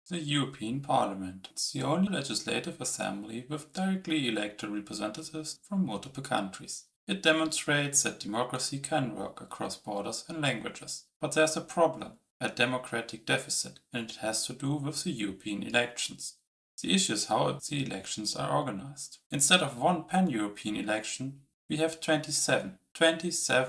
The European Parliament is the only legislative assembly with directly elected representatives from multiple countries. It demonstrates that democracy can work across borders and languages. But there's a problem, a democratic deficit, and it has to do with the European elections. The issue is how the elections are organized. Instead of one pan-European election, we have 27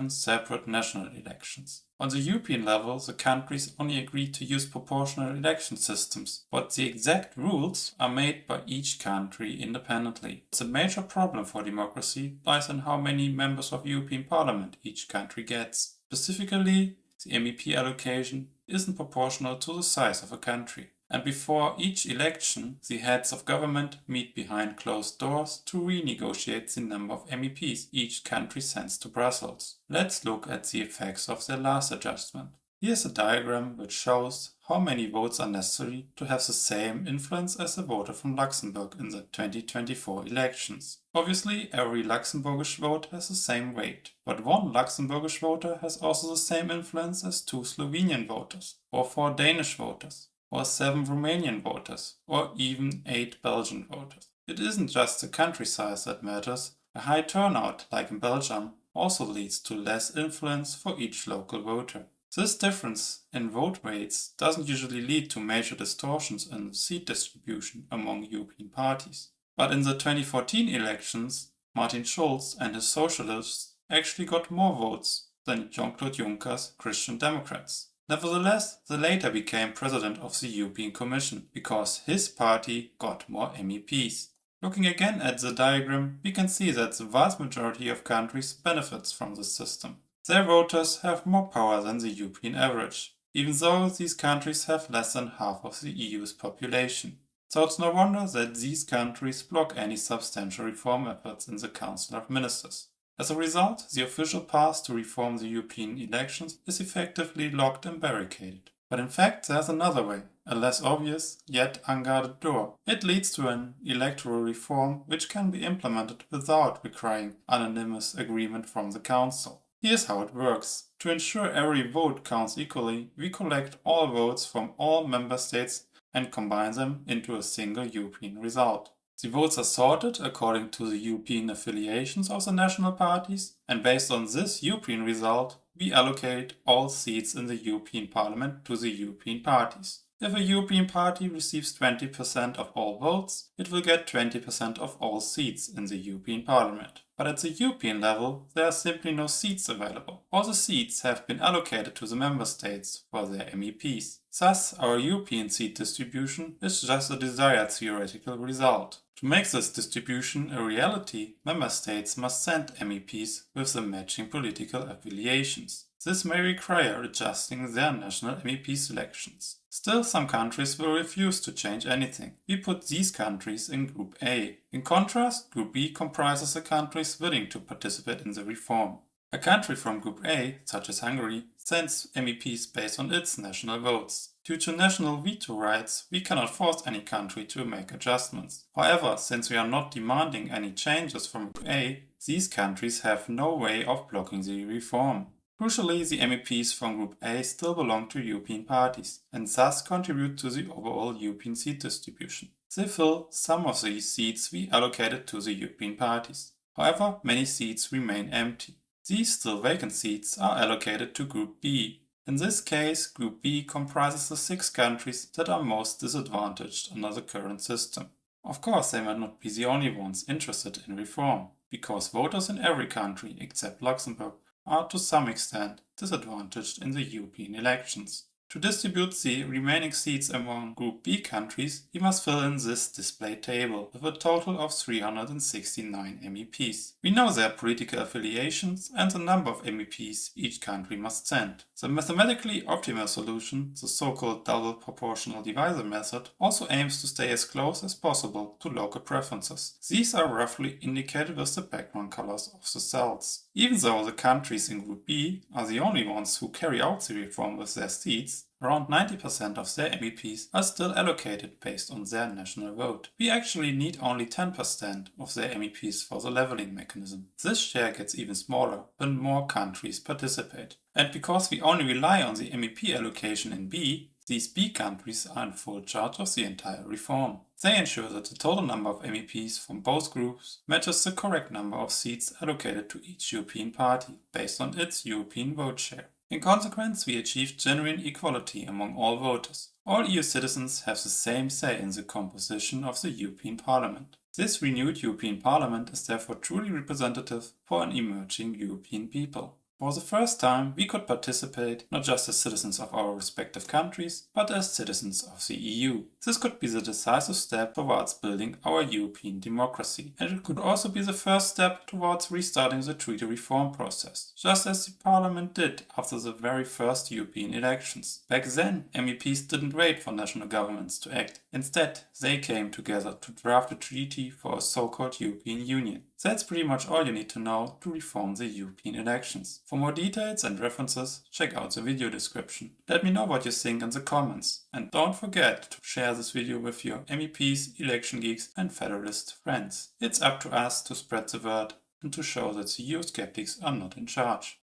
separate national elections. On the European level, the countries only agree to use proportional election systems, but the exact rules are made by each country independently. The major problem for democracy lies in how many members of European Parliament each country gets. Specifically, the MEP allocation isn't proportional to the size of a country. And before each election, the heads of government meet behind closed doors to renegotiate the number of MEPs each country sends to Brussels. Let's look at the effects of their last adjustment. Here's a diagram which shows how many votes are necessary to have the same influence as a voter from Luxembourg in the 2024 elections. Obviously, every Luxembourgish vote has the same weight, but one Luxembourgish voter has also the same influence as 2 Slovenian voters, or 4 Danish voters, or 7 Romanian voters, or even 8 Belgian voters. It isn't just the country size that matters. A high turnout, like in Belgium, also leads to less influence for each local voter. This difference in vote weights doesn't usually lead to major distortions in seat distribution among European parties. But in the 2014 elections, Martin Schulz and his socialists actually got more votes than Jean-Claude Juncker's Christian Democrats. Nevertheless, the latter became president of the European Commission because his party got more MEPs. Looking again at the diagram, we can see that the vast majority of countries benefits from this system. Their voters have more power than the European average, even though these countries have less than half of the EU's population. So it's no wonder that these countries block any substantial reform efforts in the Council of Ministers. As a result, the official path to reform the European elections is effectively locked and barricaded. But in fact, there's another way, a less obvious, yet unguarded door. It leads to an electoral reform which can be implemented without requiring unanimous agreement from the Council. Here's how it works. To ensure every vote counts equally, we collect all votes from all member states and combine them into a single European result. The votes are sorted according to the European affiliations of the national parties, and based on this European result, we allocate all seats in the European Parliament to the European parties. If a European party receives 20% of all votes, it will get 20% of all seats in the European Parliament. But at the European level, there are simply no seats available. All the seats have been allocated to the member states for their MEPs. Thus, our European seat distribution is just a desired theoretical result. To make this distribution a reality, member states must send MEPs with the matching political affiliations. This may require adjusting their national MEP selections. Still, some countries will refuse to change anything. We put these countries in Group A. In contrast, Group B comprises the countries willing to participate in the reform. A country from Group A, such as Hungary, sends MEPs based on its national votes. Due to national veto rights, we cannot force any country to make adjustments. However, since we are not demanding any changes from Group A, these countries have no way of blocking the reform. Crucially, the MEPs from Group A still belong to European parties and thus contribute to the overall European seat distribution. They fill some of the seats we allocated to the European parties. However, many seats remain empty. These still vacant seats are allocated to Group B. In this case, Group B comprises the 6 countries that are most disadvantaged under the current system. Of course, they might not be the only ones interested in reform, because voters in every country except Luxembourg are to some extent disadvantaged in the European elections. To distribute the remaining seats among Group B countries, we must fill in this display table with a total of 369 MEPs. We know their political affiliations and the number of MEPs each country must send. The mathematically optimal solution, the so-called double proportional divisor method, also aims to stay as close as possible to local preferences. These are roughly indicated with the background colors of the cells. Even though the countries in Group B are the only ones who carry out the reform with their seats, around 90% of their MEPs are still allocated based on their national vote. We actually need only 10% of their MEPs for the leveling mechanism. This share gets even smaller when more countries participate. And because we only rely on the MEP allocation in B, These B countries are in full charge of the entire reform. They ensure that the total number of MEPs from both groups matches the correct number of seats allocated to each European party based on its European vote share. In consequence, we achieved genuine equality among all voters. All EU citizens have the same say in the composition of the European Parliament. This renewed European Parliament is therefore truly representative for an emerging European people. For the first time, we could participate not just as citizens of our respective countries, but as citizens of the EU. This could be the decisive step towards building our European democracy, and it could also be the first step towards restarting the treaty reform process, just as the Parliament did after the very first European elections. Back then, MEPs didn't wait for national governments to act. Instead, they came together to draft a treaty for a so-called European Union. That's pretty much all you need to know to reform the European elections. For more details and references, check out the video description. Let me know what you think in the comments. And don't forget to share this video with your MEPs, election geeks and federalist friends. It's up to us to spread the word and to show that the Eurosceptics are not in charge.